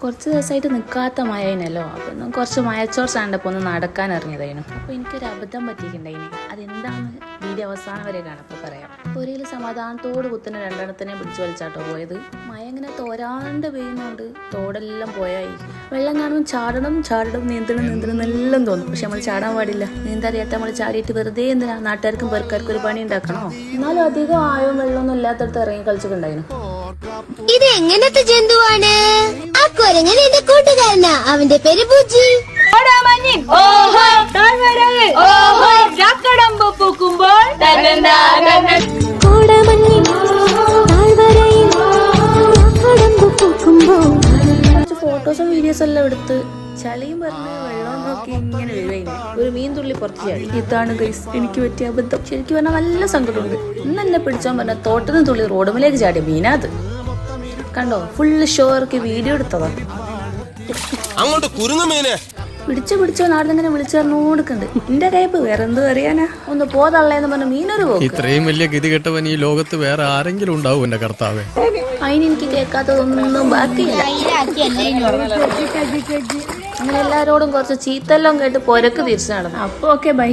കുറച്ച് ദിവസമായിട്ട് നിൽക്കാത്ത മഴയിനല്ലോ. അപ്പം കുറച്ച് മഴച്ചോർച്ച കണ്ടപ്പോൾ ഒന്ന് നടക്കാൻ ഇറങ്ങിയതായിരുന്നു. അപ്പോൾ എനിക്കൊരു അബദ്ധം പറ്റിയിട്ടുണ്ടായിന്. അതെന്താണെന്ന് വീഡിയോ അവസാനം വരെ കാണപ്പോൾ പറയാം. ഒരേല് സമാധാനത്തോട് കുത്തിന് രണ്ടെണ്ണത്തിനെ പിടിച്ചു വലിച്ചാട്ടോ പോയത്. മഴ ഇങ്ങനെ തോരാണ്ട് പെയ്യുന്നുണ്ട്. തോടെല്ലാം പോയായി. വെള്ളം കാണുമ്പോൾ ചാടണം നീന്തണം എല്ലാം തോന്നും. പക്ഷെ നമ്മൾ ചാടാൻ പാടില്ല. നീന്തറിയാത്ത നമ്മൾ ചാടിയിട്ട് വെറുതെ എന്തിനാ നാട്ടുകാർക്കും പേർക്കാർക്കും ഒരു പണി ഉണ്ടാക്കണോ? എന്നാലും അധികം ആയോ വെള്ളമൊന്നും ഇല്ലാത്തടത്ത് ഇറങ്ങി കളിച്ചിട്ടുണ്ടായിരുന്നു. ഇത് എങ്ങനത്തെ ജന്തുവാണ്? ആ കുരങ്ങൻ എന്റെ കൂട്ടുകാരനാ. അവന്റെ പേര് ബുജി. ഫോട്ടോസും വീഡിയോസും എല്ലാം എടുത്ത് ചളിയും പറഞ്ഞ് വെള്ളം നോക്കി ഇങ്ങനെ വീഴുകയില്ല. ഒരു മീൻ തുള്ളി പുറത്ത് ചാടി. ഇതാണ് ഗൈസ് എനിക്ക് പറ്റിയ അബദ്ധം. ശരിക്കും പറഞ്ഞാൽ നല്ല സങ്കടമുണ്ട്. ഇന്നെന്നെ പിടിച്ചാൻ പറഞ്ഞ തോട്ടത്തിന് തുള്ളി റോഡുമിലേക്ക് ചാടിയ മീനാത് കണ്ടോ. ഫുള്ള് ഷോർക്ക് വീഡിയോ എടുത്തതാ. പിടിച്ചോ നാടിങ്ങനെ വിളിച്ചു പറഞ്ഞോടുക്കുന്നുണ്ട്. എന്റെ കയ്പ് വേറെ എന്ത് അറിയാനാ. ഒന്ന് പോതള്ളേന്ന് പറഞ്ഞ മീനൊരു പോകും. ഇത്രയും വലിയ ഗതികെട്ടവൻ ഈ ലോകത്ത് വേറെ ആരെങ്കിലും ഉണ്ടാവും എന്റെ കർത്താവേ. അതിനെനിക്ക് കേൾക്കാത്തതൊന്നും ബാക്കിയില്ല. അങ്ങനെ എല്ലാരോടും കുറച്ച് ചീത്തെല്ലാം കേട്ട് പൊരക്ക് തിരിച്ചു നടന്നു. അപ്പൊ ഓക്കെ ബൈ.